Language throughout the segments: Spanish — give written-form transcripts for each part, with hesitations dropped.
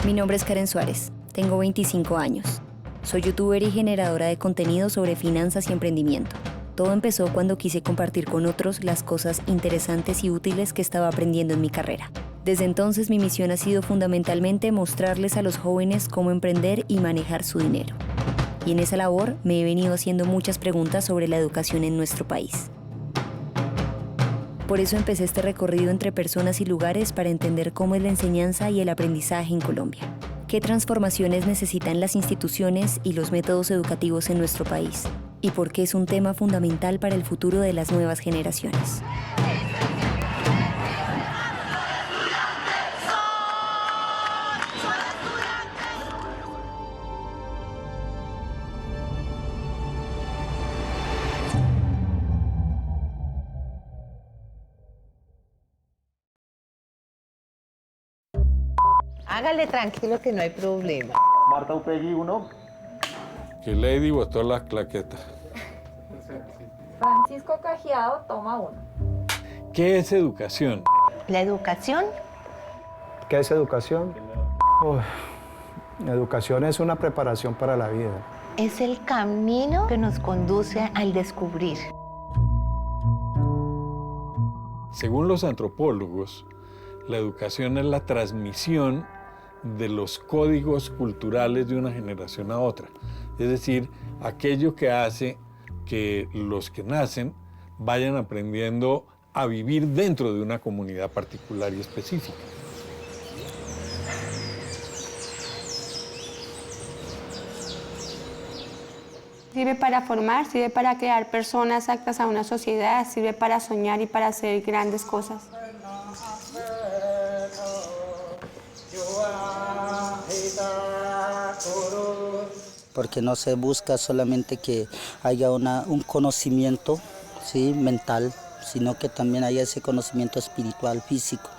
Mi nombre es Karen Suárez, tengo 25 años. Soy youtuber y generadora de contenido sobre finanzas y emprendimiento. Todo empezó cuando quise compartir con otros las cosas interesantes y útiles que estaba aprendiendo en mi carrera. Desde entonces mi misión ha sido fundamentalmente mostrarles a los jóvenes cómo emprender y manejar su dinero. Y en esa labor me he venido haciendo muchas preguntas sobre la educación en nuestro país. Por eso empecé este recorrido entre personas y lugares para entender cómo es la enseñanza y el aprendizaje en Colombia. ¿Qué transformaciones necesitan las instituciones y los métodos educativos en nuestro país? ¿Y por qué es un tema fundamental para el futuro de las nuevas generaciones? Hágale tranquilo que no hay problema. Marta Upegui, 1. Que Lady botó la claqueta. Francisco Cajiado, toma 1. ¿Qué es educación? La educación ¿Qué es educación? Educación es una preparación para la vida. es el camino que nos conduce al descubrir. Según los antropólogos, la educación es la transmisión de los códigos culturales de una generación a otra. Es decir, aquello que hace que los que nacen vayan aprendiendo a vivir dentro de una comunidad particular y específica. Sirve para formar, sirve para crear personas aptas a una sociedad, sirve para soñar y para hacer grandes cosas. Porque no se busca solamente que haya un conocimiento, ¿sí?, mental, sino que también haya ese conocimiento espiritual, físico,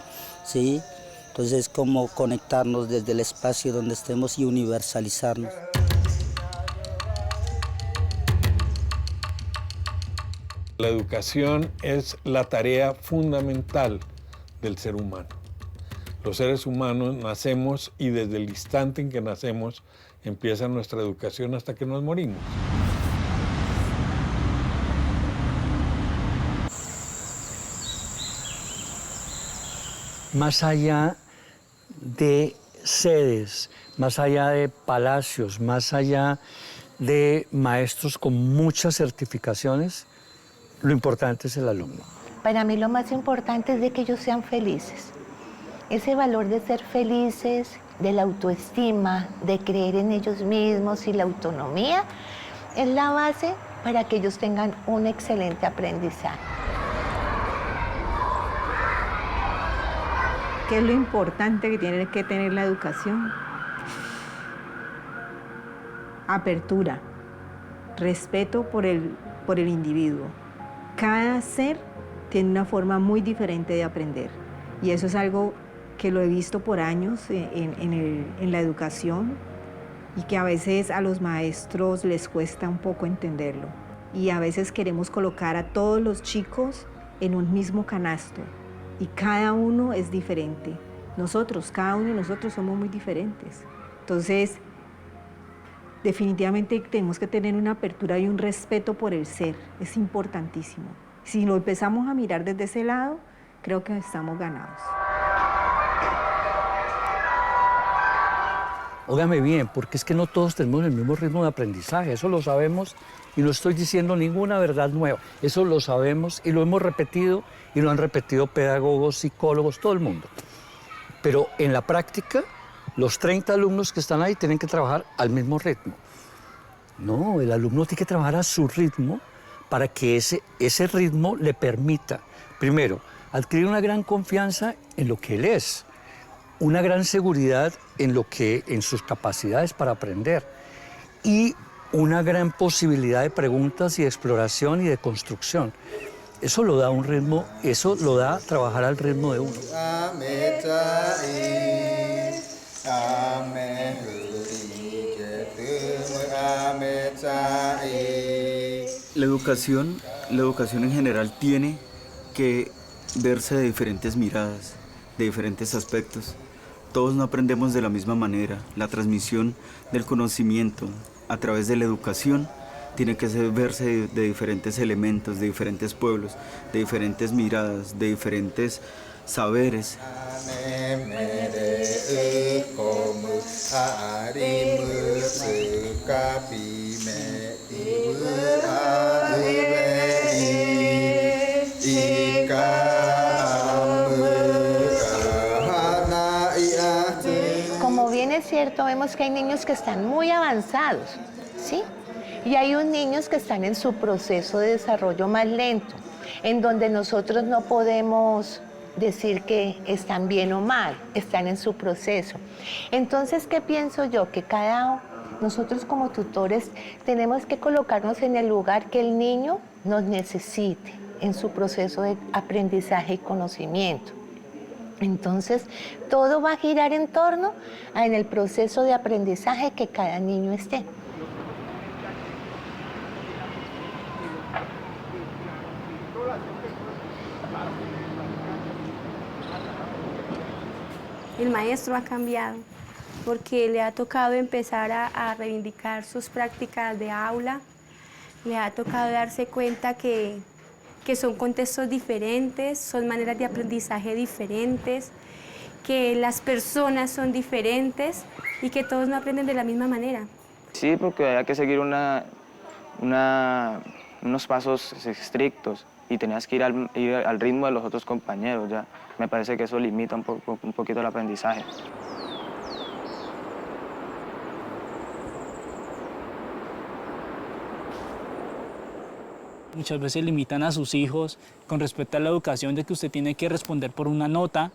¿sí? Entonces, como conectarnos desde el espacio donde estemos y universalizarnos. La educación es la tarea fundamental del ser humano. Los seres humanos nacemos y desde el instante en que nacemos empieza nuestra educación hasta que nos morimos. Más allá de sedes, más allá de palacios, más allá de maestros con muchas certificaciones, lo importante es el alumno. Para mí lo más importante es de que ellos sean felices. Ese valor de ser felices, de la autoestima, de creer en ellos mismos y la autonomía, es la base para que ellos tengan un excelente aprendizaje. ¿Qué es lo importante que tiene que tener la educación? Apertura, respeto por el individuo. Cada ser tiene una forma muy diferente de aprender y eso es algo que lo he visto por años en la educación y que a veces a los maestros les cuesta un poco entenderlo. Y a veces queremos colocar a todos los chicos en un mismo canasto y cada uno es diferente. Cada uno de nosotros somos muy diferentes. Entonces, definitivamente tenemos que tener una apertura y un respeto por el ser, es importantísimo. Si lo empezamos a mirar desde ese lado, creo que estamos ganados. Óigame bien, porque es que no todos tenemos el mismo ritmo de aprendizaje, eso lo sabemos y no estoy diciendo ninguna verdad nueva, eso lo sabemos y lo hemos repetido y lo han repetido pedagogos, psicólogos, todo el mundo. Pero en la práctica, los 30 alumnos que están ahí tienen que trabajar al mismo ritmo. No, el alumno tiene que trabajar a su ritmo para que ese ritmo le permita, primero, adquirir una gran confianza en lo que él es, una gran seguridad en sus capacidades para aprender y una gran posibilidad de preguntas y de exploración y de construcción. Eso lo da un ritmo, eso lo da trabajar al ritmo de uno. La educación en general tiene que verse de diferentes miradas, de diferentes aspectos, Todos no aprendemos de la misma manera. La transmisión del conocimiento a través de la educación tiene que verse de diferentes elementos, de diferentes pueblos, de diferentes miradas, de diferentes saberes. Como bien es cierto, vemos que hay niños que están muy avanzados, ¿sí? Y hay unos niños que están en su proceso de desarrollo más lento, en donde nosotros no podemos decir que están bien o mal, están en su proceso. Entonces, ¿qué pienso yo? Que nosotros como tutores tenemos que colocarnos en el lugar que el niño nos necesite en su proceso de aprendizaje y conocimiento. Entonces, todo va a girar en torno en el proceso de aprendizaje que cada niño esté. El maestro ha cambiado porque le ha tocado empezar a reivindicar sus prácticas de aula, le ha tocado darse cuenta que son contextos diferentes, son maneras de aprendizaje diferentes, que las personas son diferentes y que todos no aprenden de la misma manera. Sí, porque había que seguir unos pasos estrictos y tenías que ir al ritmo de los otros compañeros. Ya me parece que eso limita un poquito el aprendizaje. Muchas veces limitan a sus hijos con respecto a la educación de que usted tiene que responder por una nota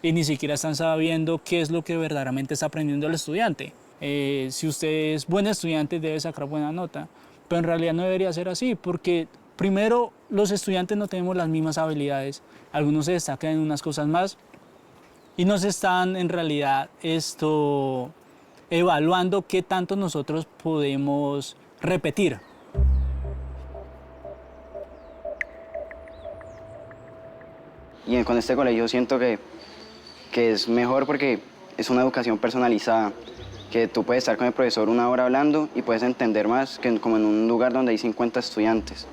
y ni siquiera están sabiendo qué es lo que verdaderamente está aprendiendo el estudiante. Si usted es buen estudiante debe sacar buena nota, pero en realidad no debería ser así porque primero los estudiantes no tenemos las mismas habilidades, algunos se destacan en unas cosas más y no se están en realidad evaluando qué tanto nosotros podemos repetir. Y con este colegio siento que es mejor porque es una educación personalizada, que tú puedes estar con el profesor una hora hablando y puedes entender más que como en un lugar donde hay 50 estudiantes.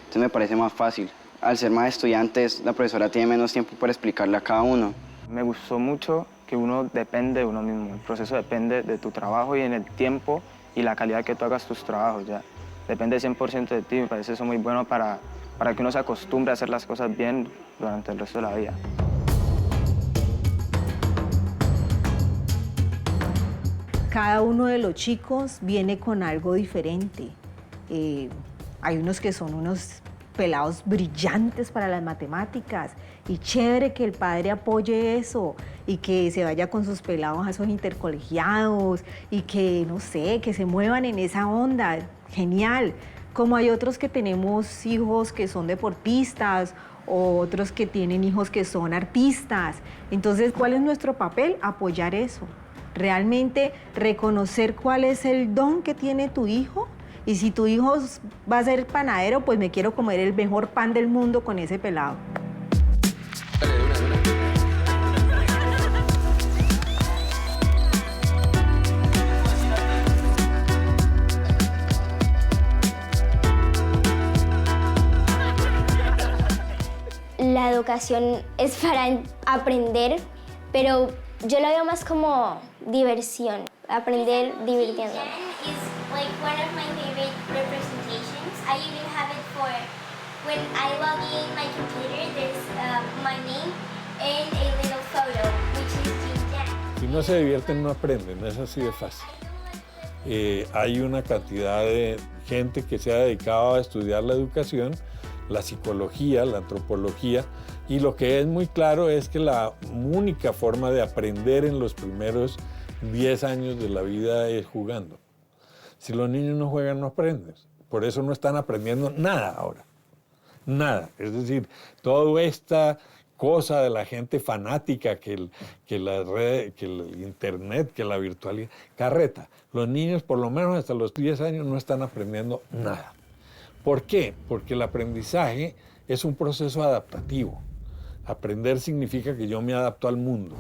Entonces me parece más fácil. Al ser más estudiantes, la profesora tiene menos tiempo para explicarle a cada uno. Me gustó mucho que uno depende de uno mismo, el proceso depende de tu trabajo y en el tiempo y la calidad que tú hagas tus trabajos ya. Depende 100% de ti, me parece eso muy bueno para que uno se acostumbre a hacer las cosas bien durante el resto de la vida. Cada uno de los chicos viene con algo diferente. Hay unos que son unos pelados brillantes para las matemáticas y chévere que el padre apoye eso y que se vaya con sus pelados a esos intercolegiados y que, no sé, que se muevan en esa onda. Genial. Como hay otros que tenemos hijos que son deportistas o otros que tienen hijos que son artistas. Entonces, ¿cuál es nuestro papel? Apoyar eso. Realmente reconocer cuál es el don que tiene tu hijo y si tu hijo va a ser panadero, pues me quiero comer el mejor pan del mundo con ese pelado. La educación es para aprender, pero yo la veo más como diversión, aprender divirtiéndome. Like one of my favorite representations. I even have it for when I log in my computer, there's my name and a little photo, which is Jin Jack. Si no se divierten, no aprenden, es así de fácil. Hay una cantidad de gente que se ha dedicado a estudiar la educación, la psicología, la antropología, y lo que es muy claro es que la única forma de aprender en los primeros 10 años de la vida es jugando. Si los niños no juegan, no aprenden. Por eso no están aprendiendo nada ahora. Nada. Es decir, toda esta cosa de la gente fanática, que el internet, que la virtualidad, carreta. Los niños, por lo menos hasta los 10 años, no están aprendiendo nada. ¿Por qué? Porque el aprendizaje es un proceso adaptativo. Aprender significa que yo me adapto al mundo.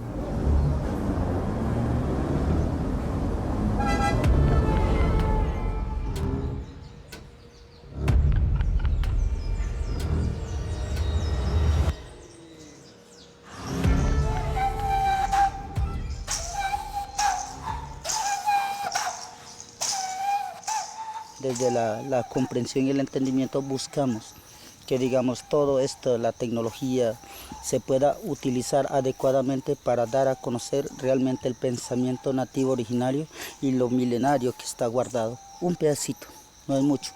desde la comprensión y el entendimiento buscamos que, digamos, todo esto, la tecnología, se pueda utilizar adecuadamente para dar a conocer realmente el pensamiento nativo originario y lo milenario que está guardado. Un pedacito, no es mucho.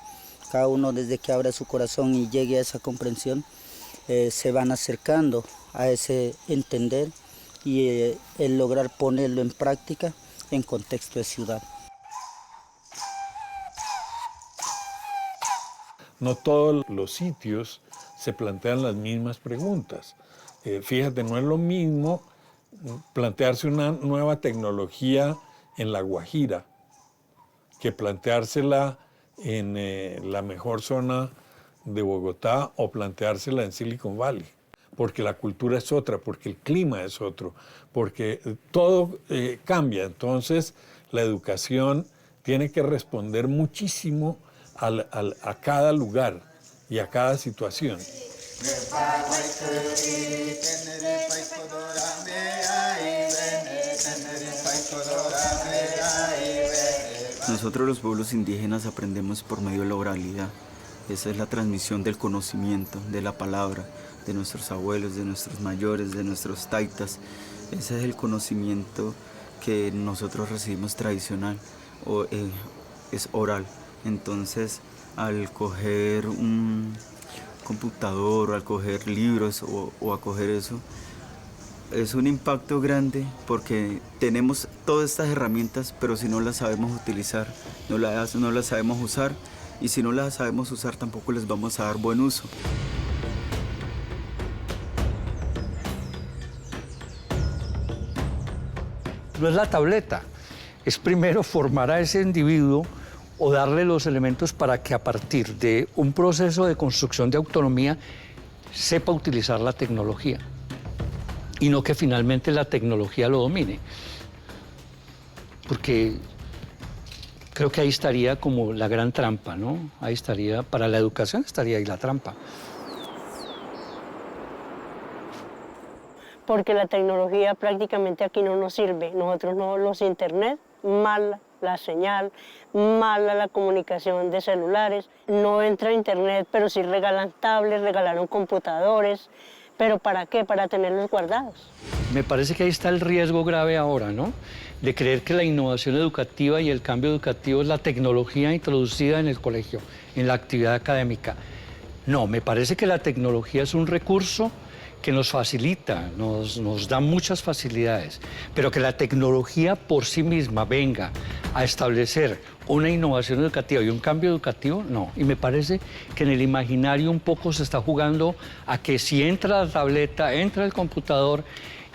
Cada uno, desde que abre su corazón y llegue a esa comprensión, se van acercando a ese entender y el lograr ponerlo en práctica en contexto de ciudad. No todos los sitios se plantean las mismas preguntas. Fíjate, no es lo mismo plantearse una nueva tecnología en La Guajira que planteársela en la mejor zona de Bogotá o planteársela en Silicon Valley, porque la cultura es otra, porque el clima es otro, porque todo cambia. Entonces, la educación tiene que responder muchísimo a cada lugar y a cada situación. Nosotros los pueblos indígenas aprendemos por medio de la oralidad. Esa es la transmisión del conocimiento, de la palabra, de nuestros abuelos, de nuestros mayores, de nuestros taitas. Ese es el conocimiento que nosotros recibimos tradicional, es oral. Entonces, al coger un computador o al coger libros o a coger eso, es un impacto grande porque tenemos todas estas herramientas, pero si no las sabemos utilizar, no las sabemos usar, y si no las sabemos usar tampoco les vamos a dar buen uso. No es la tableta, es primero formar a ese individuo o darle los elementos para que a partir de un proceso de construcción de autonomía sepa utilizar la tecnología y no que finalmente la tecnología lo domine. Porque creo que ahí estaría como la gran trampa, ¿no? Ahí estaría, para la educación estaría ahí la trampa. Porque la tecnología prácticamente aquí no nos sirve. Nosotros no, los internet, mal la señal, mala la comunicación de celulares. No entra internet, pero sí regalan tablets, regalaron computadores. ¿Pero para qué? Para tenerlos guardados. Me parece que ahí está el riesgo grave ahora, ¿no? De creer que la innovación educativa y el cambio educativo es la tecnología introducida en el colegio, en la actividad académica. No, me parece que la tecnología es un recurso que nos facilita, nos da muchas facilidades, pero que la tecnología por sí misma venga a establecer una innovación educativa y un cambio educativo, no. Y me parece que en el imaginario un poco se está jugando a que si entra la tableta, entra el computador,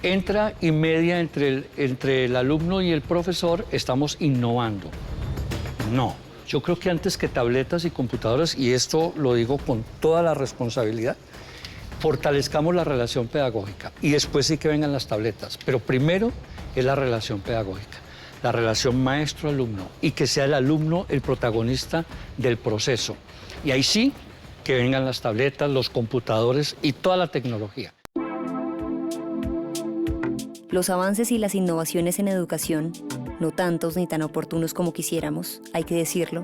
entra y media entre el alumno y el profesor, estamos innovando. No, yo creo que antes que tabletas y computadores, y esto lo digo con toda la responsabilidad, fortalezcamos la relación pedagógica y después sí que vengan las tabletas, pero primero es la relación pedagógica, la relación maestro-alumno y que sea el alumno el protagonista del proceso. Y ahí sí que vengan las tabletas, los computadores y toda la tecnología. Los avances y las innovaciones en educación, no tantos ni tan oportunos como quisiéramos, hay que decirlo,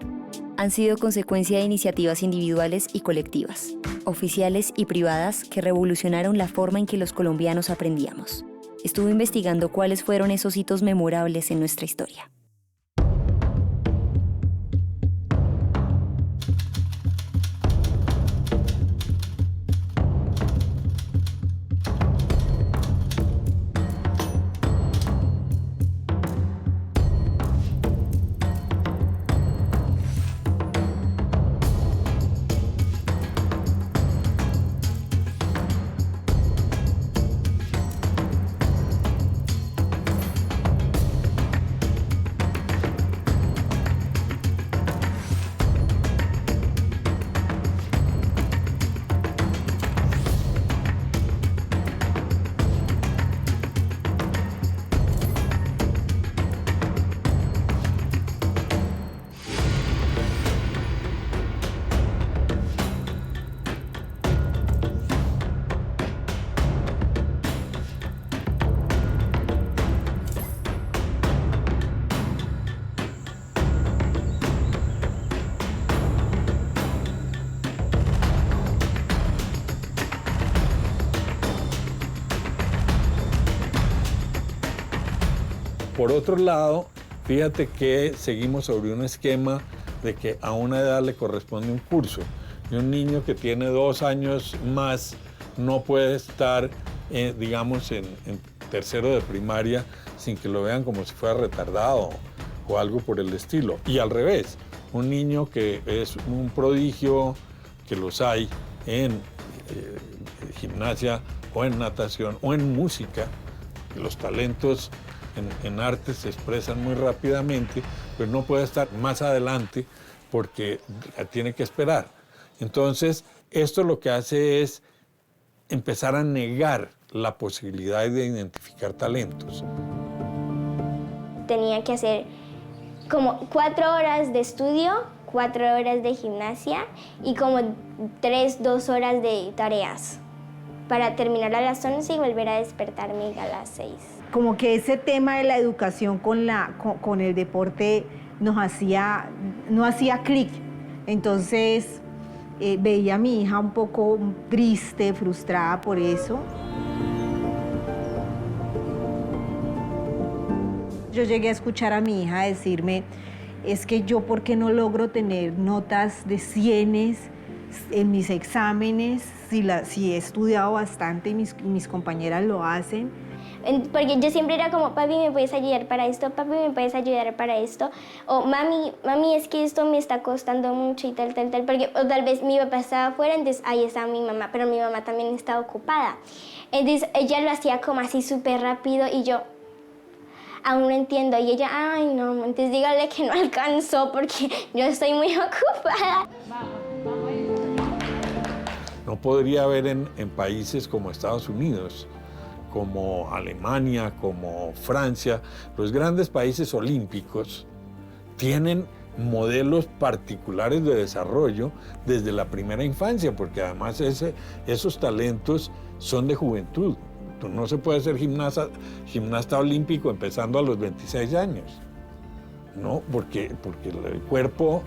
han sido consecuencia de iniciativas individuales y colectivas, oficiales y privadas que revolucionaron la forma en que los colombianos aprendíamos. Estuve investigando cuáles fueron esos hitos memorables en nuestra historia. por otro lado, fíjate que seguimos sobre un esquema de que a una edad le corresponde un curso. Y un niño que tiene 2 años más no puede estar, digamos, en tercero de primaria sin que lo vean como si fuera retardado o algo por el estilo. Y al revés, un niño que es un prodigio, que los hay en gimnasia o en natación o en música, los talentos en arte se expresan muy rápidamente, pero no puede estar más adelante porque tiene que esperar. Entonces, esto lo que hace es empezar a negar la posibilidad de identificar talentos. Tenía que hacer como 4 horas de estudio, 4 horas de gimnasia y como 2 horas de tareas para terminar a las 11 y volver a despertarme a las 6. Como que ese tema de la educación con el deporte no hacía clic. Entonces veía a mi hija un poco triste, frustrada por eso. Yo llegué a escuchar a mi hija decirme, es que yo ¿por qué no logro tener notas de 100 en mis exámenes si he estudiado bastante y mis compañeras lo hacen? Porque yo siempre era como, papi, ¿me puedes ayudar para esto? Papi, ¿me puedes ayudar para esto? O mami, es que esto me está costando mucho y tal. Porque o tal vez mi papá estaba afuera, entonces ahí estaba mi mamá, pero mi mamá también estaba ocupada. Entonces ella lo hacía como así súper rápido y yo aún no entiendo. Y ella, ay no, entonces dígale que no alcanzó porque yo estoy muy ocupada. No podría haber en países como Estados Unidos, como Alemania, como Francia, los grandes países olímpicos tienen modelos particulares de desarrollo desde la primera infancia, porque además esos talentos son de juventud. No se puede ser gimnasta olímpico empezando a los 26 años, ¿no? Porque el cuerpo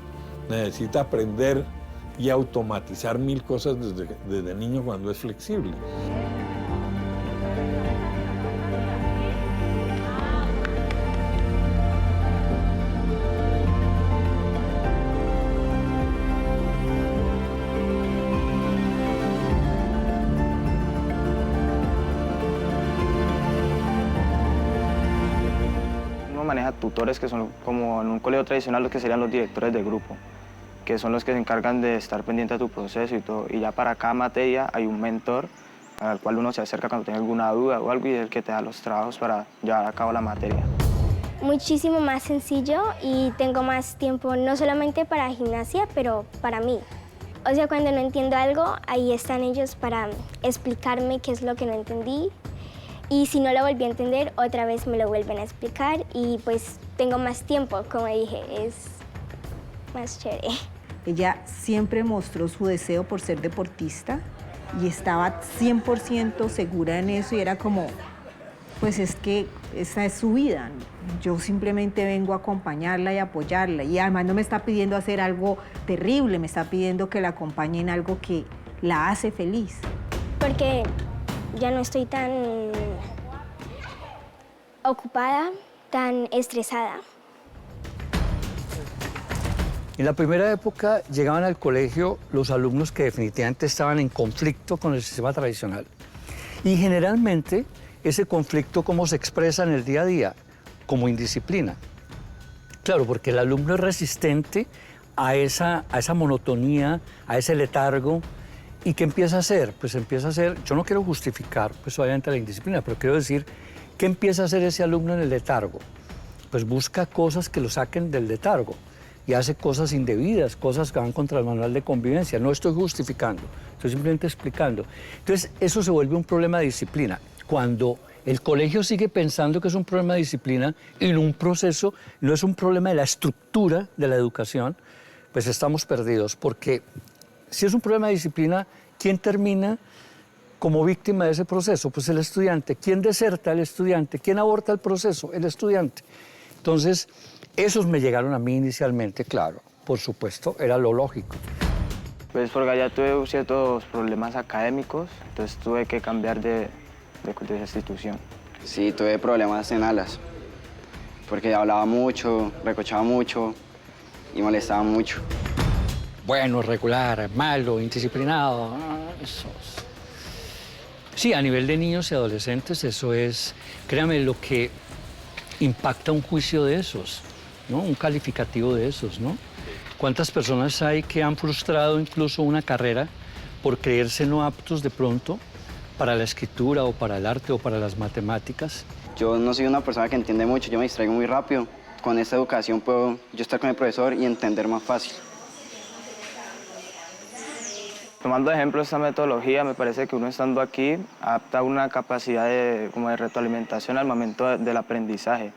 necesita aprender y automatizar 1000 cosas desde niño cuando es flexible. Maneja tutores que son como en un colegio tradicional los que serían los directores de grupo, que son los que se encargan de estar pendiente de tu proceso y todo. Y ya para cada materia hay un mentor al cual uno se acerca cuando tenga alguna duda o algo y es el que te da los trabajos para llevar a cabo la materia. Muchísimo más sencillo y tengo más tiempo no solamente para gimnasia, pero para mí. O sea, cuando no entiendo algo, ahí están ellos para explicarme qué es lo que no entendí. Y si no lo volví a entender, otra vez me lo vuelven a explicar y pues tengo más tiempo, como dije, es más chévere. Ella siempre mostró su deseo por ser deportista y estaba 100% segura en eso y era como, pues es que esa es su vida. Yo simplemente vengo a acompañarla y apoyarla y además no me está pidiendo hacer algo terrible, me está pidiendo que la acompañe en algo que la hace feliz. Porque ya no estoy tan ocupada, tan estresada. En la primera época llegaban al colegio los alumnos que definitivamente estaban en conflicto con el sistema tradicional. Y generalmente ese conflicto, ¿cómo se expresa en el día a día? Como indisciplina. Claro, porque el alumno es resistente a esa monotonía, a ese letargo. ¿Y qué empieza a hacer? Pues empieza a hacer, yo no quiero justificar pues obviamente la indisciplina, pero quiero decir, ¿qué empieza a hacer ese alumno en el letargo? Pues busca cosas que lo saquen del letargo y hace cosas indebidas, cosas que van contra el manual de convivencia. No estoy justificando, estoy simplemente explicando. Entonces, eso se vuelve un problema de disciplina. Cuando el colegio sigue pensando que es un problema de disciplina y no un proceso, no es un problema de la estructura de la educación, pues estamos perdidos, porque si es un problema de disciplina, ¿quién termina como víctima de ese proceso? Pues el estudiante. ¿Quién deserta? El estudiante. ¿Quién aborta el proceso? El estudiante. Entonces, esos me llegaron a mí inicialmente, claro, por supuesto, era lo lógico. Pues porque allá tuve ciertos problemas académicos, entonces tuve que cambiar de esa institución. Sí, tuve problemas en alas. porque hablaba mucho, recochaba mucho y molestaba mucho. Bueno, regular, malo, indisciplinado. Sí, a nivel de niños y adolescentes eso es, créame, lo que impacta un juicio de esos, ¿no? Un calificativo de esos, ¿no? ¿Cuántas personas hay que han frustrado incluso una carrera por creerse no aptos de pronto para la escritura o para el arte o para las matemáticas? Yo no soy una persona que entiende mucho, yo me distraigo muy rápido. Con esta educación puedo yo estar con el profesor y entender más fácil. Tomando de ejemplo esta metodología, me parece que uno estando aquí adapta una capacidad como de retroalimentación al momento del aprendizaje.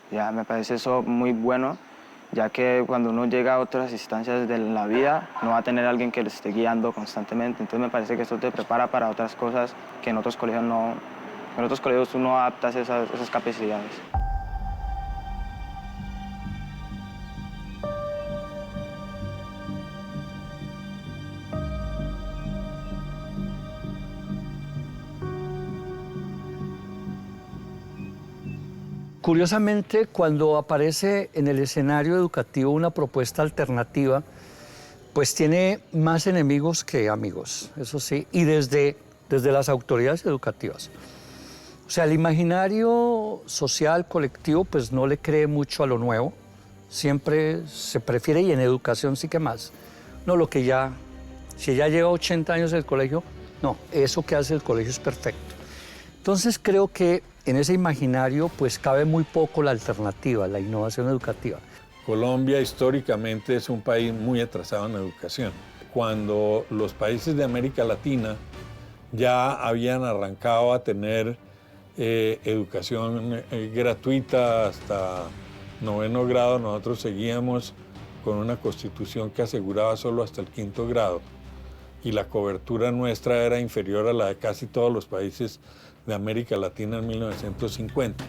Ya me parece eso muy bueno, ya que cuando uno llega a otras instancias de la vida, no va a tener alguien que le esté guiando constantemente. Entonces me parece que esto te prepara para otras cosas que en otros colegios no. En otros colegios tú no adaptas esas capacidades. Curiosamente, cuando aparece en el escenario educativo una propuesta alternativa, pues tiene más enemigos que amigos, eso sí, y desde las autoridades educativas. O sea, el imaginario social, colectivo, pues no le cree mucho a lo nuevo, siempre se prefiere, y en educación sí que más. No, lo que ya, si ya lleva 80 años en el colegio, no, eso que hace el colegio es perfecto. Entonces creo que en ese imaginario pues cabe muy poco la alternativa, la innovación educativa. Colombia históricamente es un país muy atrasado en educación. Cuando los países de América Latina ya habían arrancado a tener educación gratuita hasta 9º grado, nosotros seguíamos con una constitución que aseguraba solo hasta el 5º grado y la cobertura nuestra era inferior a la de casi todos los países de América Latina en 1950.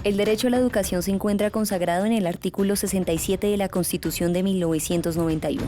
El derecho a la educación se encuentra consagrado en el artículo 67 de la Constitución de 1991.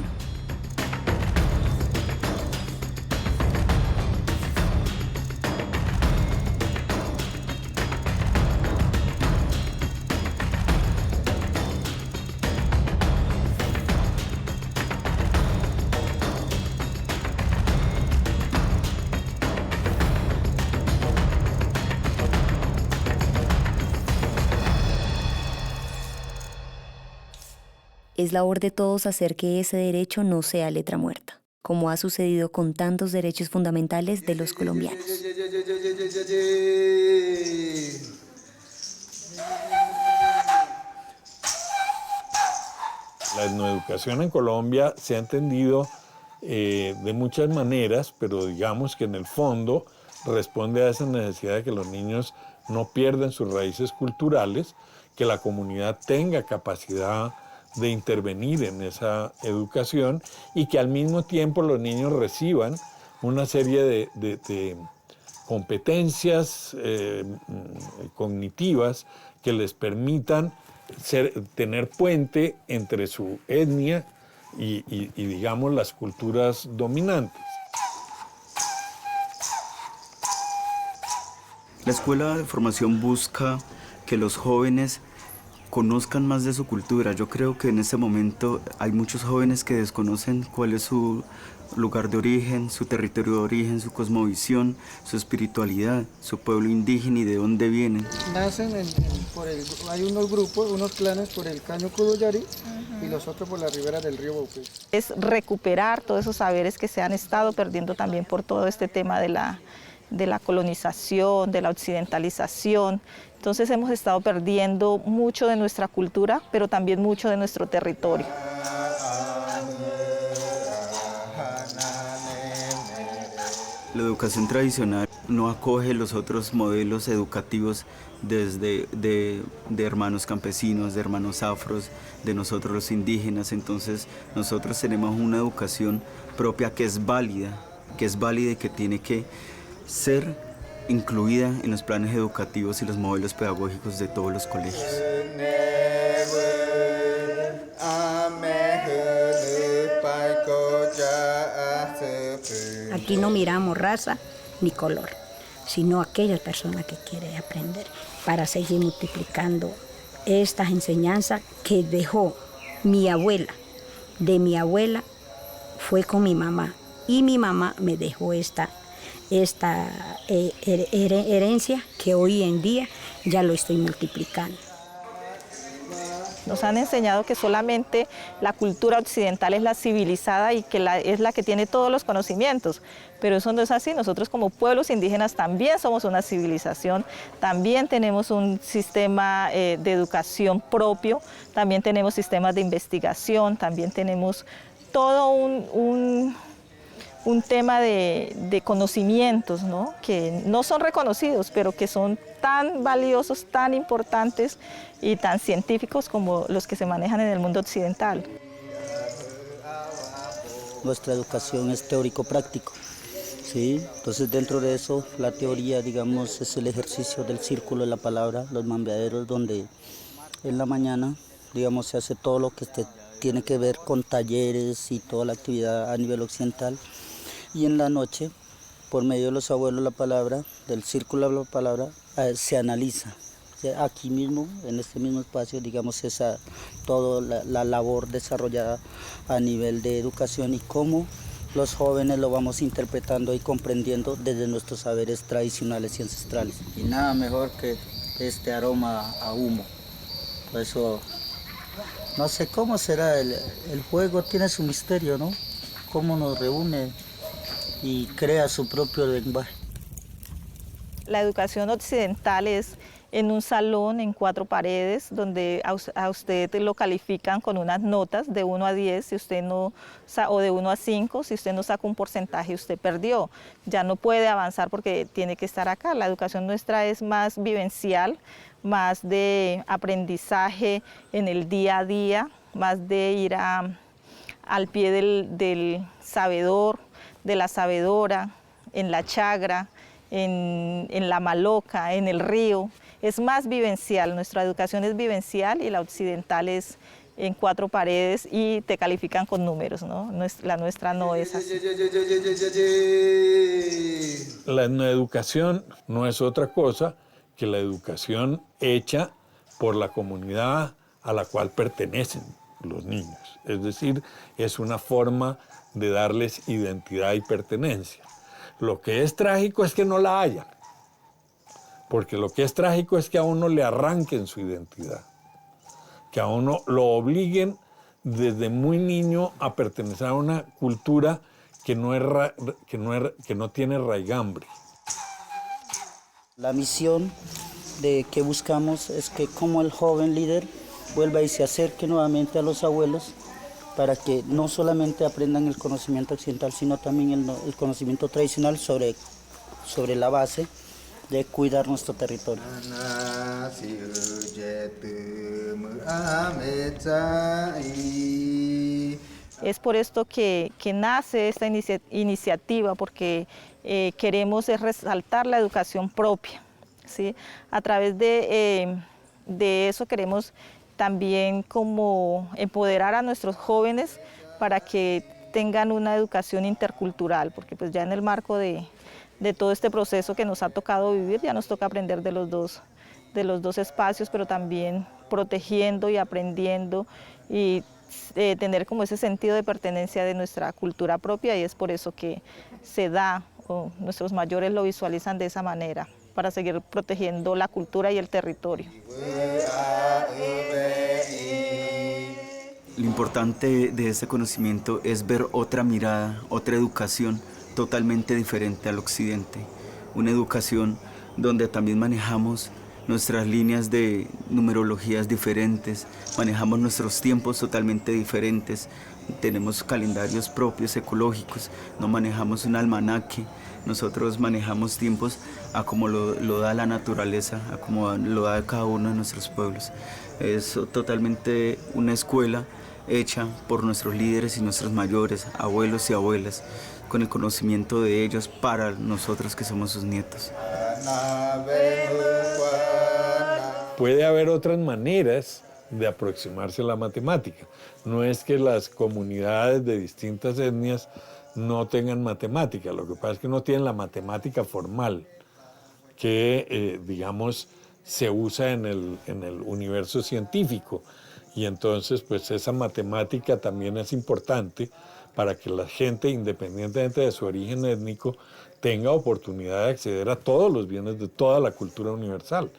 Es labor de todos hacer que ese derecho no sea letra muerta, como ha sucedido con tantos derechos fundamentales de los colombianos. La etnoeducación en Colombia se ha entendido de muchas maneras, pero digamos que en el fondo responde a esa necesidad de que los niños no pierdan sus raíces culturales, que la comunidad tenga capacidad de intervenir en esa educación y que al mismo tiempo los niños reciban una serie de competencias cognitivas que les permitan tener puente entre su etnia y digamos las culturas dominantes. La Escuela de Formación busca que los jóvenes conozcan más de su cultura. Yo creo que en este momento hay muchos jóvenes que desconocen cuál es su lugar de origen, su territorio de origen, su cosmovisión, su espiritualidad, su pueblo indígena y de dónde vienen. Nacen hay unos grupos, unos clanes por el Caño Cudoyari y los otros por la ribera del río Baupés. Es recuperar todos esos saberes que se han estado perdiendo también por todo este tema de la colonización, de la occidentalización. Entonces hemos estado perdiendo mucho de nuestra cultura, pero también mucho de nuestro territorio. La educación tradicional no acoge los otros modelos educativos de hermanos campesinos, de hermanos afros, de nosotros los indígenas. Entonces nosotros tenemos una educación propia que es válida y que tiene que ser incluida en los planes educativos y los modelos pedagógicos de todos los colegios. Aquí no miramos raza ni color, sino aquella persona que quiere aprender para seguir multiplicando estas enseñanzas que dejó mi abuela. De mi abuela fue con mi mamá y mi mamá me dejó esta herencia que hoy en día ya lo estoy multiplicando. Nos han enseñado que solamente la cultura occidental es la civilizada y que es la que tiene todos los conocimientos, pero eso no es así. Nosotros como pueblos indígenas también somos una civilización, también tenemos un sistema de educación propio, también tenemos sistemas de investigación, también tenemos todo un tema de conocimientos, ¿no? Que no son reconocidos, pero que son tan valiosos, tan importantes y tan científicos como los que se manejan en el mundo occidental. Nuestra educación es teórico-práctico, ¿sí? Entonces dentro de eso la teoría, digamos, es el ejercicio del círculo de la palabra, los mambeaderos, donde en la mañana, digamos, se hace todo lo que tiene que ver con talleres y toda la actividad a nivel occidental. Y en la noche, por medio de los abuelos la palabra, del círculo de la palabra, se analiza. O sea, aquí mismo, en este mismo espacio, digamos, toda la labor desarrollada a nivel de educación y cómo los jóvenes lo vamos interpretando y comprendiendo desde nuestros saberes tradicionales y ancestrales. Y nada mejor que este aroma a humo. Por eso, no sé cómo será, el fuego tiene su misterio, ¿no? Cómo nos reúne y crea su propio lenguaje. La educación occidental es en un salón en 4 paredes, donde a usted lo califican con unas notas de 1 a 10, si usted no, o de 1 a 5, si usted no saca un porcentaje, usted perdió. Ya no puede avanzar porque tiene que estar acá. La educación nuestra es más vivencial, más de aprendizaje en el día a día, más de ir al pie del sabedor, de la sabedora, en la chagra, en la maloca, en el río. Es más vivencial, nuestra educación es vivencial y la occidental es en 4 paredes y te califican con números, ¿no? La nuestra no es así. La educación no es otra cosa que la educación hecha por la comunidad a la cual pertenecen los niños. Es decir, es una forma de darles identidad y pertenencia. Lo que es trágico es que no la hayan, porque lo que es trágico es que a uno le arranquen su identidad, que a uno lo obliguen desde muy niño a pertenecer a una cultura que no tiene raigambre. La misión que buscamos es que como el joven líder vuelva y se acerque nuevamente a los abuelos para que no solamente aprendan el conocimiento occidental, sino también el conocimiento tradicional sobre la base de cuidar nuestro territorio. Es por esto que nace esta iniciativa, porque queremos resaltar la educación propia, ¿sí? A través de eso queremos también como empoderar a nuestros jóvenes para que tengan una educación intercultural, porque pues ya en el marco de todo este proceso que nos ha tocado vivir, ya nos toca aprender de los dos espacios, pero también protegiendo y aprendiendo y tener como ese sentido de pertenencia de nuestra cultura propia, y es por eso que se da, o nuestros mayores lo visualizan de esa manera, para seguir protegiendo la cultura y el territorio. Lo importante de este conocimiento es ver otra mirada, otra educación totalmente diferente al occidente. Una educación donde también manejamos nuestras líneas de numerologías diferentes, manejamos nuestros tiempos totalmente diferentes, tenemos calendarios propios ecológicos, no manejamos un almanaque, nosotros manejamos tiempos a como lo da la naturaleza, a como lo da cada uno de nuestros pueblos. Es totalmente una escuela hecha por nuestros líderes y nuestros mayores, abuelos y abuelas, con el conocimiento de ellos para nosotros que somos sus nietos. Puede haber otras maneras de aproximarse a la matemática. No es que las comunidades de distintas etnias no tengan matemática, lo que pasa es que no tienen la matemática formal que, digamos, se usa en el universo científico. Y entonces, pues esa matemática también es importante para que la gente, independientemente de su origen étnico, tenga oportunidad de acceder a todos los bienes de toda la cultura universal,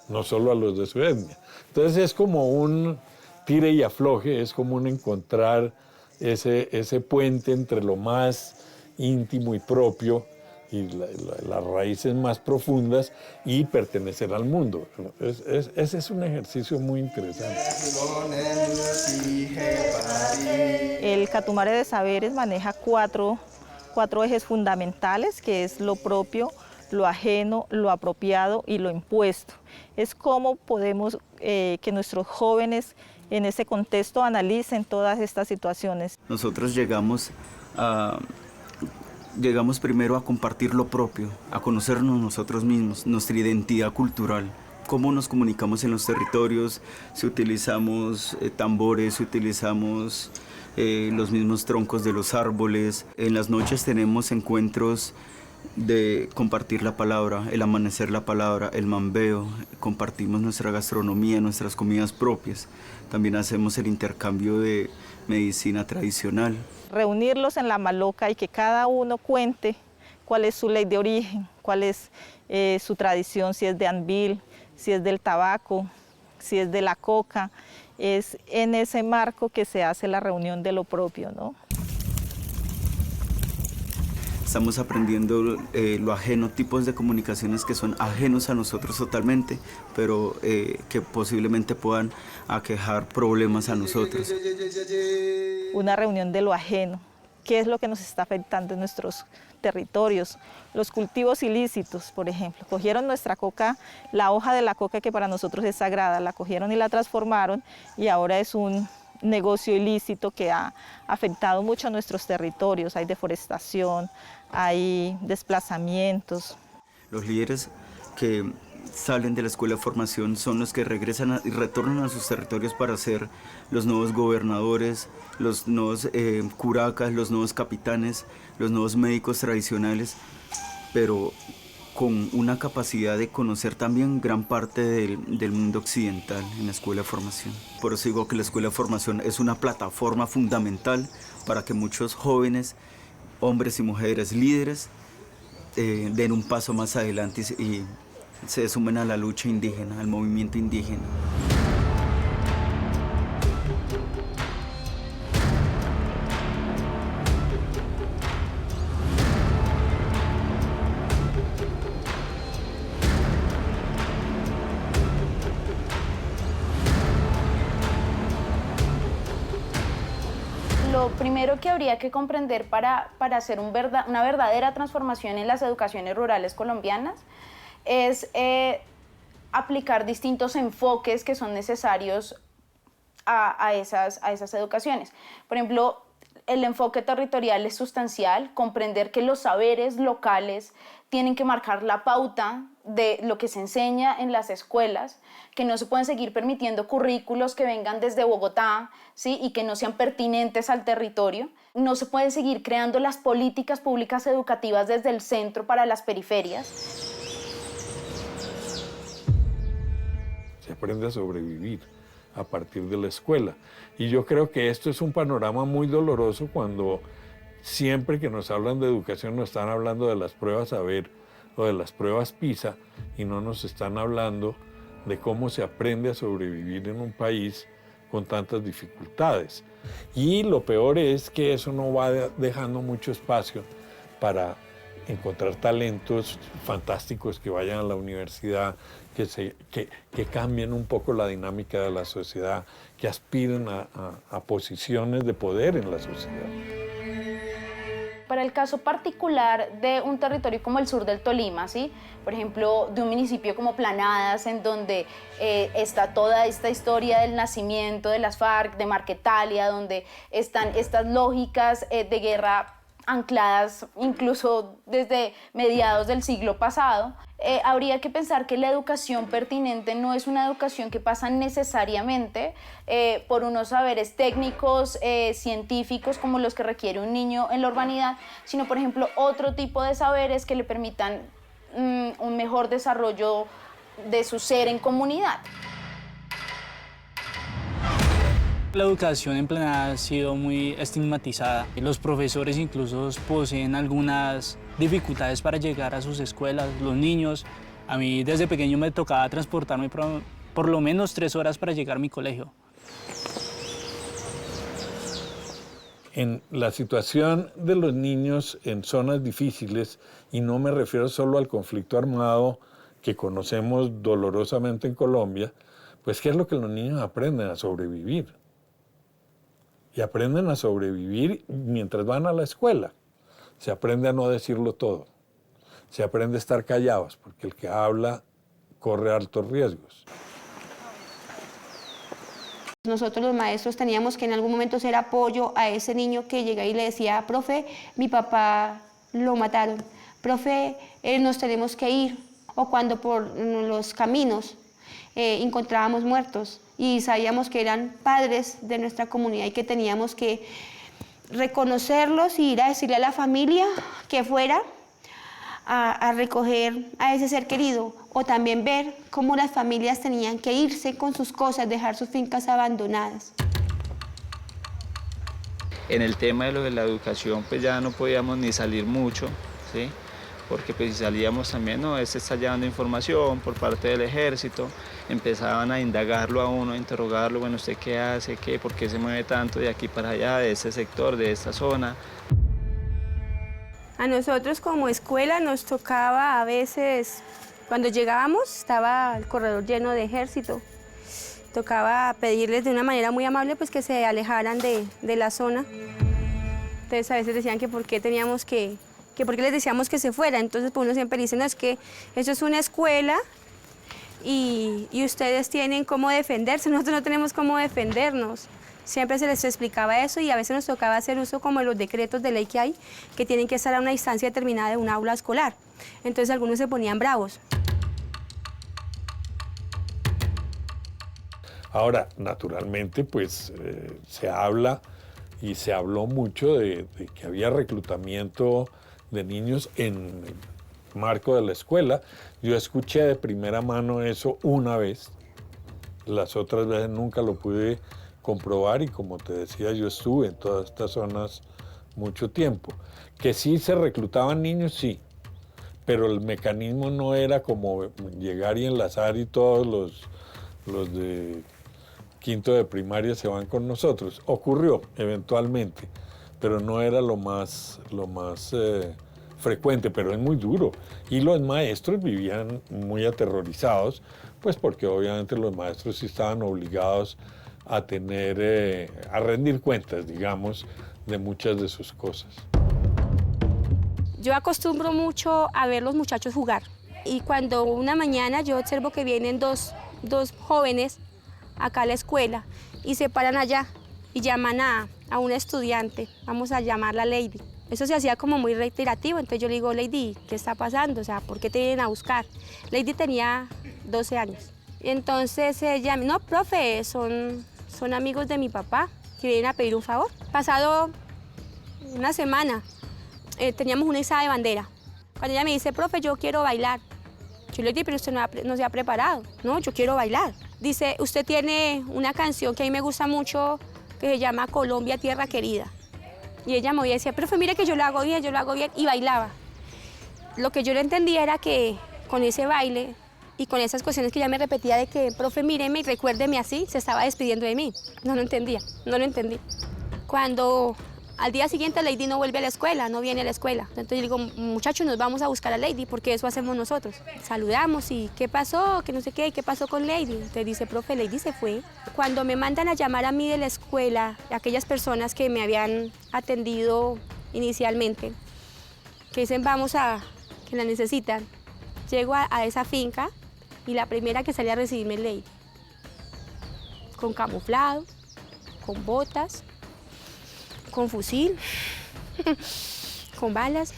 no solo a los de su etnia. Entonces es como un tire y afloje, es como un encontrar ese puente entre lo más íntimo y propio y las raíces más profundas y pertenecer al mundo. Ese es un ejercicio muy interesante. El Catumare de Saberes maneja cuatro ejes fundamentales, que es lo propio, lo ajeno, lo apropiado y lo impuesto. Es cómo podemos que nuestros jóvenes en ese contexto analicen todas estas situaciones. Nosotros llegamos primero a compartir lo propio, a conocernos nosotros mismos, nuestra identidad cultural, cómo nos comunicamos en los territorios, si utilizamos tambores, si utilizamos los mismos troncos de los árboles. En las noches tenemos encuentros de compartir la palabra, el amanecer la palabra, el mambeo, compartimos nuestra gastronomía, nuestras comidas propias. También hacemos el intercambio de medicina tradicional. Reunirlos en la maloca y que cada uno cuente cuál es su ley de origen, cuál es su tradición, si es de Anbil, si es del tabaco, si es de la coca. Es en ese marco que se hace la reunión de lo propio, ¿no? Estamos aprendiendo lo ajeno, tipos de comunicaciones que son ajenos a nosotros totalmente, pero que posiblemente puedan aquejar problemas a nosotros. Una reunión de lo ajeno, qué es lo que nos está afectando en nuestros territorios. Los cultivos ilícitos, por ejemplo, cogieron nuestra coca, la hoja de la coca que para nosotros es sagrada, la cogieron y la transformaron y ahora es un negocio ilícito que ha afectado mucho a nuestros territorios. Hay deforestación, hay desplazamientos. Los líderes que salen de la escuela de formación son los que regresan y retornan a sus territorios para ser los nuevos gobernadores, los nuevos curacas, los nuevos capitanes, los nuevos médicos tradicionales, pero con una capacidad de conocer también gran parte del mundo occidental en la escuela de formación. Por eso digo que la escuela de formación es una plataforma fundamental para que muchos jóvenes, hombres y mujeres líderes, den un paso más adelante y se sumen a la lucha indígena, al movimiento indígena. Lo primero que habría que comprender para hacer una verdadera transformación en las educaciones rurales colombianas es aplicar distintos enfoques que son necesarios a esas educaciones. Por ejemplo, el enfoque territorial es sustancial, comprender que los saberes locales tienen que marcar la pauta de lo que se enseña en las escuelas, que no se pueden seguir permitiendo currículos que vengan desde Bogotá, ¿sí? Y que no sean pertinentes al territorio. No se pueden seguir creando las políticas públicas educativas desde el centro para las periferias. Se aprende a sobrevivir a partir de la escuela. Y yo creo que esto es un panorama muy doloroso cuando siempre que nos hablan de educación nos están hablando de las pruebas saber o de las pruebas PISA y no nos están hablando de cómo se aprende a sobrevivir en un país con tantas dificultades. Y lo peor es que eso no va dejando mucho espacio para encontrar talentos fantásticos que vayan a la universidad, que cambien un poco la dinámica de la sociedad, que aspiren a posiciones de poder en la sociedad. Para el caso particular de un territorio como el sur del Tolima, ¿sí? Por ejemplo, de un municipio como Planadas, en donde está toda esta historia del nacimiento de las FARC, de Marquetalia, donde están estas lógicas de guerra ancladas incluso desde mediados del siglo pasado, habría que pensar que la educación pertinente no es una educación que pasa necesariamente por unos saberes técnicos, científicos, como los que requiere un niño en la urbanidad, sino, por ejemplo, otro tipo de saberes que le permitan un mejor desarrollo de su ser en comunidad. La educación en plenaria ha sido muy estigmatizada. Los profesores incluso poseen algunas dificultades para llegar a sus escuelas. Los niños, a mí desde pequeño me tocaba transportarme por lo menos 3 horas para llegar a mi colegio. En la situación de los niños en zonas difíciles, y no me refiero solo al conflicto armado que conocemos dolorosamente en Colombia, pues ¿qué es lo que los niños aprenden? A sobrevivir. Y aprenden a sobrevivir mientras van a la escuela. Se aprende a no decirlo todo. Se aprende a estar callados, porque el que habla corre altos riesgos. Nosotros los maestros teníamos que en algún momento ser apoyo a ese niño que llega y le decía, profe, mi papá lo mataron, profe, nos tenemos que ir. O cuando por los caminos encontrábamos muertos y sabíamos que eran padres de nuestra comunidad y que teníamos que reconocerlos y ir a decirle a la familia que fuera a recoger a ese ser querido, o también ver cómo las familias tenían que irse con sus cosas, dejar sus fincas abandonadas. En el tema de lo de la educación, pues ya no podíamos ni salir mucho, ¿sí? Porque pues si salíamos también, no, se está llevando información por parte del ejército, empezaban a indagarlo a uno, a interrogarlo, bueno, ¿usted qué hace? ¿Qué? ¿Por qué se mueve tanto de aquí para allá, de este sector, de esta zona? A nosotros como escuela nos tocaba a veces, cuando llegábamos estaba el corredor lleno de ejército, tocaba pedirles de una manera muy amable pues que se alejaran de la zona. Entonces a veces decían que por qué teníamos que por qué les decíamos que se fuera. Entonces pues uno siempre dice, no, es que eso es una escuela y ustedes tienen cómo defenderse, nosotros no tenemos cómo defendernos. Siempre se les explicaba eso y a veces nos tocaba hacer uso como de los decretos de ley que hay, que tienen que estar a una distancia determinada de un aula escolar. Entonces algunos se ponían bravos. Ahora, naturalmente, pues se habla y se habló mucho de que había reclutamiento de niños en el marco de la escuela. Yo escuché de primera mano eso una vez, las otras veces nunca lo pude comprobar y como te decía, yo estuve en todas estas zonas mucho tiempo. Que sí se reclutaban niños, sí, pero el mecanismo no era como llegar y enlazar y todos los de quinto de primaria se van con nosotros. Ocurrió eventualmente, pero no era lo más frecuente, pero es muy duro. Y los maestros vivían muy aterrorizados, pues porque obviamente los maestros sí estaban obligados a tener, a rendir cuentas, digamos, de muchas de sus cosas. Yo acostumbro mucho a ver los muchachos jugar y cuando una mañana yo observo que vienen dos jóvenes acá a la escuela y se paran allá y llaman a una estudiante, vamos a llamarla Lady. Eso se hacía como muy reiterativo, entonces yo le digo, Lady, ¿qué está pasando? O sea, ¿por qué te vienen a buscar? Lady tenía 12 años. Entonces ella, no, profe, son amigos de mi papá que vienen a pedir un favor. Pasado una semana, teníamos una izada de bandera. Cuando ella me dice, profe, yo quiero bailar. Yo le digo, pero usted no se ha preparado. No, yo quiero bailar. Dice, usted tiene una canción que a mí me gusta mucho que se llama Colombia, Tierra Querida. Y ella me decía, profe, mire que yo lo hago bien, y bailaba. Lo que yo le entendía era que con ese baile y con esas cuestiones que ella me repetía de que, profe, míreme y recuérdeme así, se estaba despidiendo de mí. No lo entendía, no lo entendí. Cuando al día siguiente Lady no vuelve a la escuela, no viene a la escuela. Entonces yo digo, muchachos, nos vamos a buscar a Lady porque eso hacemos nosotros. Saludamos y ¿qué pasó? Que no sé qué pasó con Lady. Entonces dice, profe, Lady se fue. Cuando me mandan a llamar a mí de la escuela, aquellas personas que me habían atendido inicialmente, que dicen, que la necesitan, llego a esa finca y la primera que sale a recibirme es Lady. Con camuflado, con botas, con fusil con balas.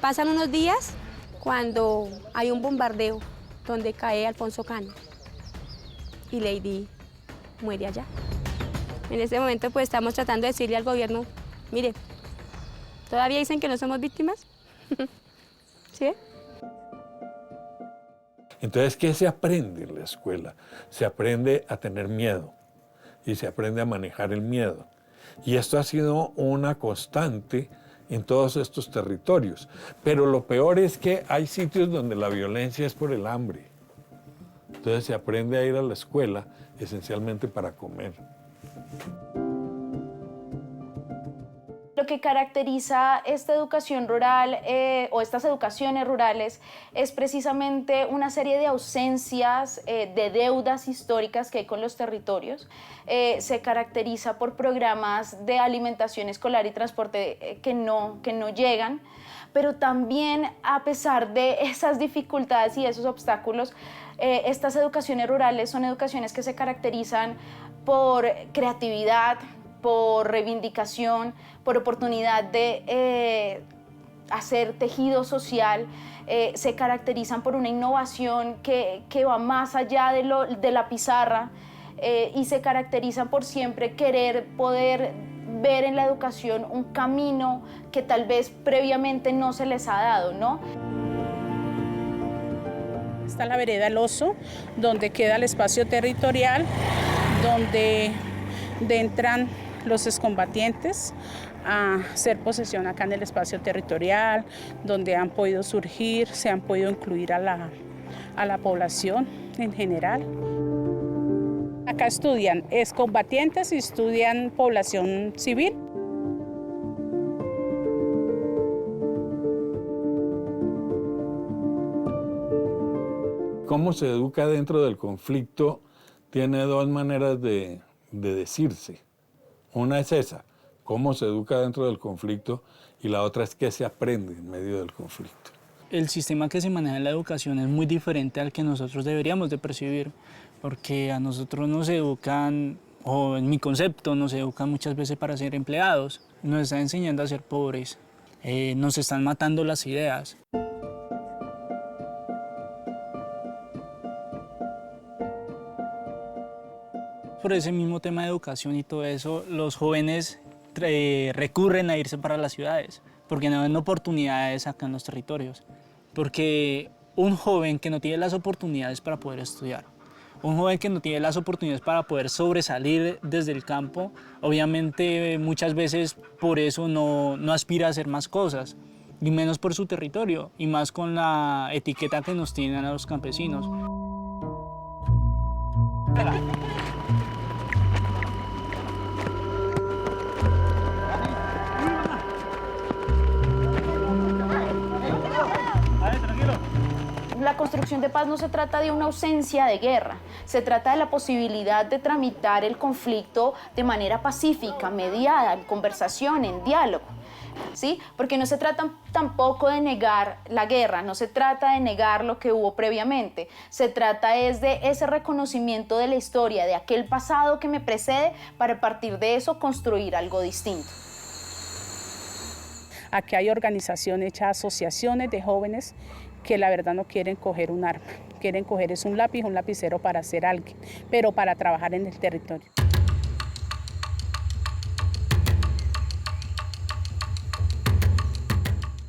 Pasan unos días cuando hay un bombardeo donde cae Alfonso Cano y Lady muere allá. En este momento pues estamos tratando de decirle al gobierno, mire, ¿todavía dicen que no somos víctimas? ¿Sí? Entonces, ¿qué se aprende en la escuela? Se aprende a tener miedo y se aprende a manejar el miedo. Y esto ha sido una constante en todos estos territorios. Pero lo peor es que hay sitios donde la violencia es por el hambre. Entonces se aprende a ir a la escuela esencialmente para comer. Lo que caracteriza esta educación rural o estas educaciones rurales es precisamente una serie de ausencias, de deudas históricas que hay con los territorios. Se caracteriza por programas de alimentación escolar y transporte que no llegan, pero también a pesar de esas dificultades y esos obstáculos, estas educaciones rurales son educaciones que se caracterizan por creatividad, por reivindicación, por oportunidad de hacer tejido social, se caracterizan por una innovación que va más allá de la pizarra y se caracterizan por siempre querer poder ver en la educación un camino que tal vez previamente no se les ha dado, ¿no? Está la vereda El Oso, donde queda el espacio territorial, donde entran los excombatientes a hacer posesión acá en el espacio territorial, donde han podido surgir, se han podido incluir a la población en general. Acá estudian excombatientes y estudian población civil. Cómo se educa dentro del conflicto tiene dos maneras de decirse. Una es esa, cómo se educa dentro del conflicto, y la otra es qué se aprende en medio del conflicto. El sistema que se maneja en la educación es muy diferente al que nosotros deberíamos de percibir, porque a nosotros nos educan, o en mi concepto, nos educan muchas veces para ser empleados, nos están enseñando a ser pobres, nos están matando las ideas. Por ese mismo tema de educación y todo eso, los jóvenes recurren a irse para las ciudades, porque no ven oportunidades acá en los territorios. Porque un joven que no tiene las oportunidades para poder estudiar, un joven que no tiene las oportunidades para poder sobresalir desde el campo, obviamente muchas veces por eso no aspira a hacer más cosas, y menos por su territorio, y más con la etiqueta que nos tienen a los campesinos. La construcción de paz no se trata de una ausencia de guerra, se trata de la posibilidad de tramitar el conflicto de manera pacífica, mediada, en conversación, en diálogo, ¿sí? Porque no se trata tampoco de negar la guerra, no se trata de negar lo que hubo previamente, se trata es de ese reconocimiento de la historia, de aquel pasado que me precede, para a partir de eso construir algo distinto. Aquí hay organizaciones hechas, asociaciones de jóvenes que la verdad no quieren coger un arma, quieren coger es un lápiz, un lapicero para hacer algo, pero para trabajar en el territorio.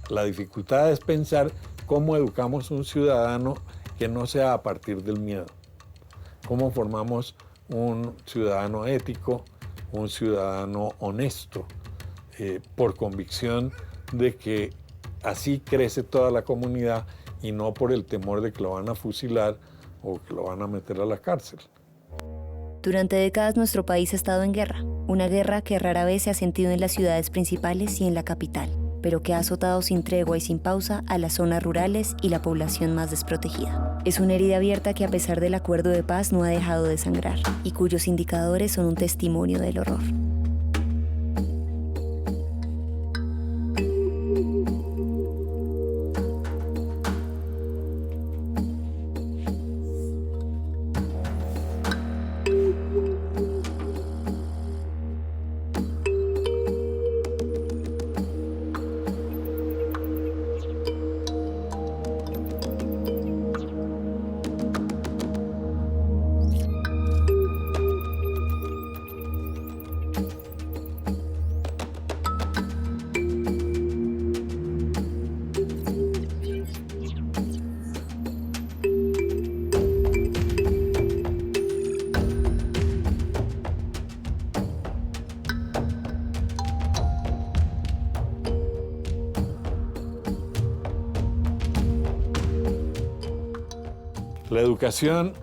La dificultad es pensar cómo educamos un ciudadano que no sea a partir del miedo. Cómo formamos un ciudadano ético, un ciudadano honesto, por convicción de que así crece toda la comunidad y no por el temor de que lo van a fusilar o que lo van a meter a la cárcel. Durante décadas nuestro país ha estado en guerra, una guerra que rara vez se ha sentido en las ciudades principales y en la capital, pero que ha azotado sin tregua y sin pausa a las zonas rurales y la población más desprotegida. Es una herida abierta que a pesar del acuerdo de paz no ha dejado de sangrar y cuyos indicadores son un testimonio del horror. La educación,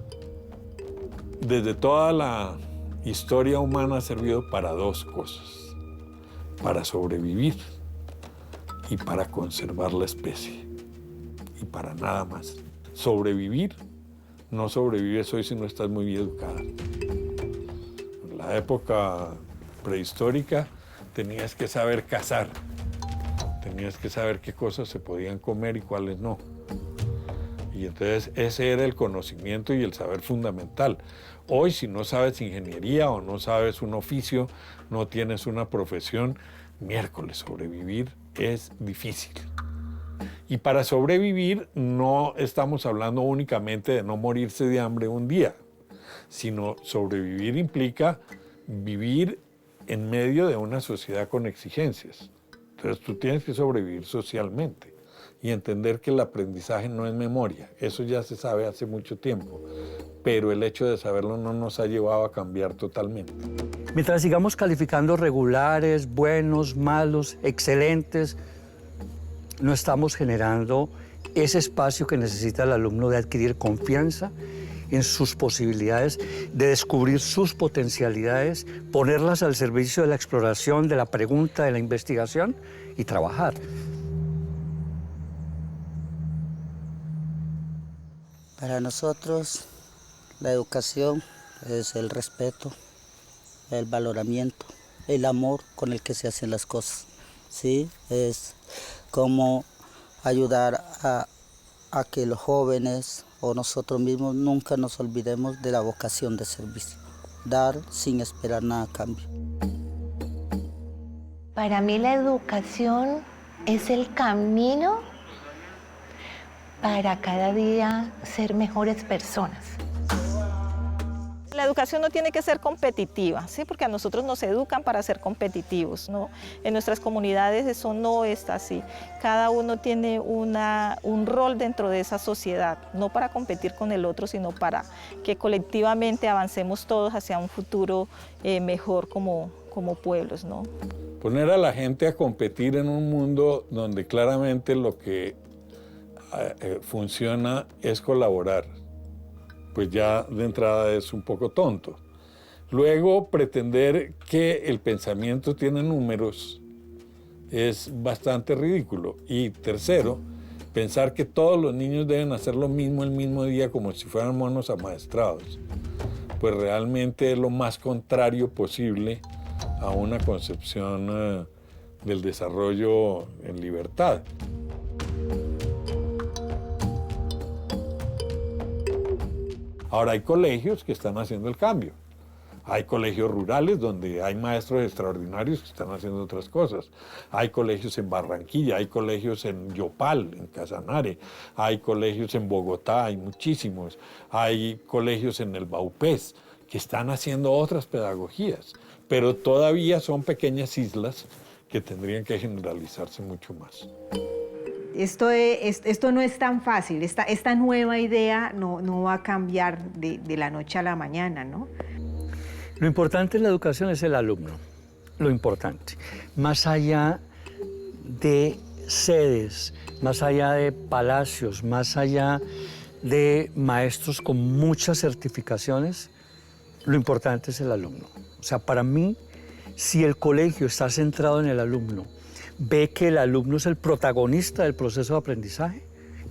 desde toda la historia humana, ha servido para dos cosas: para sobrevivir y para conservar la especie, y para nada más. Sobrevivir, no sobrevives hoy si no estás muy bien educada. En la época prehistórica tenías que saber cazar, tenías que saber qué cosas se podían comer y cuáles no. Y entonces ese era el conocimiento y el saber fundamental. Hoy, si no sabes ingeniería o no sabes un oficio, no tienes una profesión, miércoles, sobrevivir es difícil. Y para sobrevivir no estamos hablando únicamente de no morirse de hambre un día, sino sobrevivir implica vivir en medio de una sociedad con exigencias. Entonces tú tienes que sobrevivir socialmente y entender que el aprendizaje no es memoria. Eso ya se sabe hace mucho tiempo, pero el hecho de saberlo no nos ha llevado a cambiar totalmente. Mientras sigamos calificando regulares, buenos, malos, excelentes, no estamos generando ese espacio que necesita el alumno de adquirir confianza en sus posibilidades, de descubrir sus potencialidades, ponerlas al servicio de la exploración, de la pregunta, de la investigación y trabajar. Para nosotros, la educación es el respeto, el valoramiento, el amor con el que se hacen las cosas. ¿Sí? Es como ayudar a que los jóvenes o nosotros mismos nunca nos olvidemos de la vocación de servicio. Dar sin esperar nada a cambio. Para mí la educación es el camino para cada día ser mejores personas. La educación no tiene que ser competitiva, ¿sí? Porque a nosotros nos educan para ser competitivos, ¿no? En nuestras comunidades eso no está así. Cada uno tiene un rol dentro de esa sociedad, no para competir con el otro, sino para que colectivamente avancemos todos hacia un futuro mejor como pueblos, ¿no? Poner a la gente a competir en un mundo donde claramente lo que funciona es colaborar, pues ya de entrada es un poco tonto. Luego, pretender que el pensamiento tiene números es bastante ridículo. Y tercero, pensar que todos los niños deben hacer lo mismo el mismo día como si fueran monos amaestrados, pues realmente es lo más contrario posible a una concepción del desarrollo en libertad. Ahora hay colegios que están haciendo el cambio. Hay colegios rurales donde hay maestros extraordinarios que están haciendo otras cosas. Hay colegios en Barranquilla, hay colegios en Yopal, en Casanare, hay colegios en Bogotá, hay muchísimos. Hay colegios en el Baupés que están haciendo otras pedagogías, pero todavía son pequeñas islas que tendrían que generalizarse mucho más. Esto no es tan fácil, esta nueva idea no va a cambiar de la noche a la mañana, ¿no? Lo importante en la educación es el alumno, lo importante. Más allá de sedes, más allá de palacios, más allá de maestros con muchas certificaciones, lo importante es el alumno. O sea, para mí, si el colegio está centrado en el alumno, ve que el alumno es el protagonista del proceso de aprendizaje,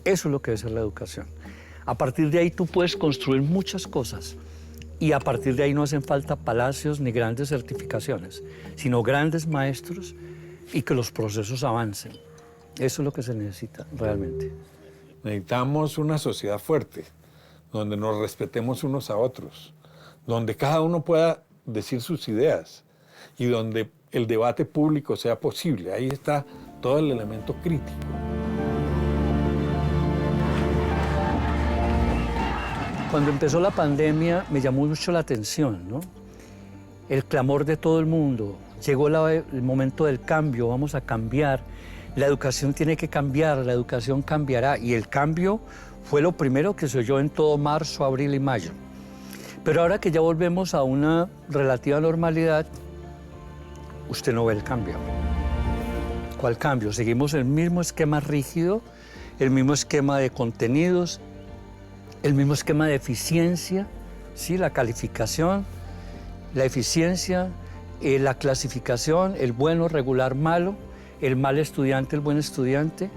eso es lo que debe ser la educación. A partir de ahí tú puedes construir muchas cosas y a partir de ahí no hacen falta palacios ni grandes certificaciones, sino grandes maestros y que los procesos avancen. Eso es lo que se necesita realmente. Necesitamos una sociedad fuerte, donde nos respetemos unos a otros, donde cada uno pueda decir sus ideas y donde el debate público sea posible. Ahí está todo el elemento crítico. Cuando empezó la pandemia me llamó mucho la atención, ¿no? El clamor de todo el mundo. Llegó el momento del cambio, vamos a cambiar. La educación tiene que cambiar, la educación cambiará. Y el cambio fue lo primero que se oyó en todo marzo, abril y mayo. Pero ahora que ya volvemos a una relativa normalidad, usted no ve el cambio. ¿Cuál cambio? Seguimos el mismo esquema rígido, el mismo esquema de contenidos, el mismo esquema de eficiencia, ¿sí? La calificación, la eficiencia, la clasificación, el bueno, regular, malo, el mal estudiante, el buen estudiante.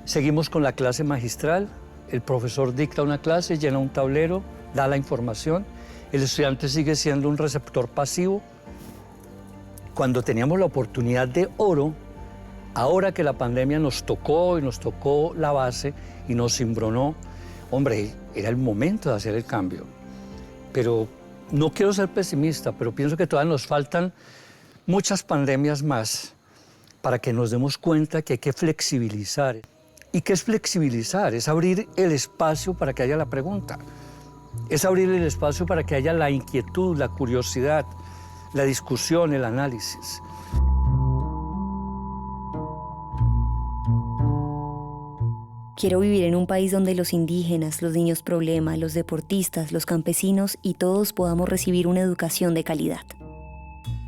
Seguimos con la clase magistral, el profesor dicta una clase, llena un tablero, da la información, el estudiante sigue siendo un receptor pasivo. Cuando teníamos la oportunidad de oro, ahora que la pandemia nos tocó y nos tocó la base y nos cimbronó, hombre, era el momento de hacer el cambio. Pero no quiero ser pesimista, pero pienso que todavía nos faltan muchas pandemias más para que nos demos cuenta que hay que flexibilizar. ¿Y qué es flexibilizar? Es abrir el espacio para que haya la pregunta. Es abrir el espacio para que haya la inquietud, la curiosidad, la discusión, el análisis. Quiero vivir en un país donde los indígenas, los niños problema, los deportistas, los campesinos y todos podamos recibir una educación de calidad.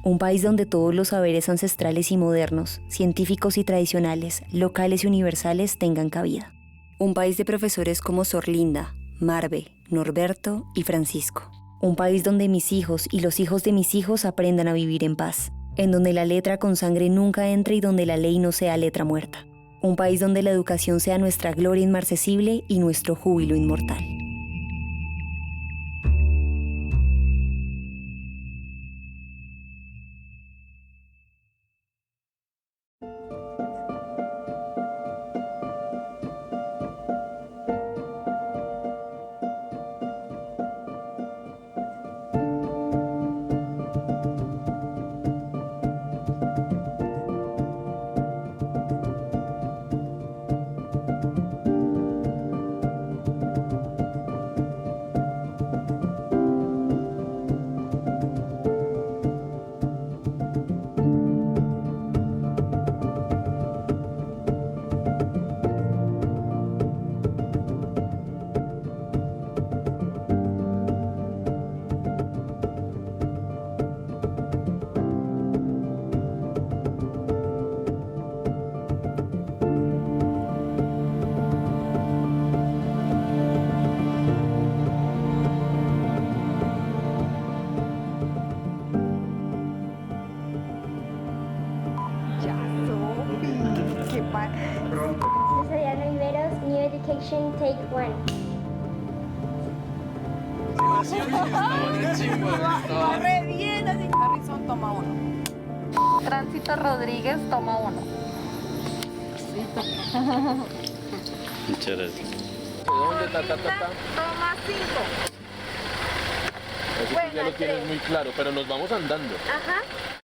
Un país donde todos los saberes ancestrales y modernos, científicos y tradicionales, locales y universales tengan cabida. Un país de profesores como Sor Linda, Marve, Norberto y Francisco. Un país donde mis hijos y los hijos de mis hijos aprendan a vivir en paz. En donde la letra con sangre nunca entre y donde la ley no sea letra muerta. Un país donde la educación sea nuestra gloria inmarcesible y nuestro júbilo inmortal. Cecilia Riveros, New Education, Take 1. Va re bien, así. Harrison toma 1. Tránsito Rodríguez toma 1. Muchas gracias. ¿Dónde está? Toma 5. Eso ya lo tienes muy claro, pero nos vamos andando. Ajá.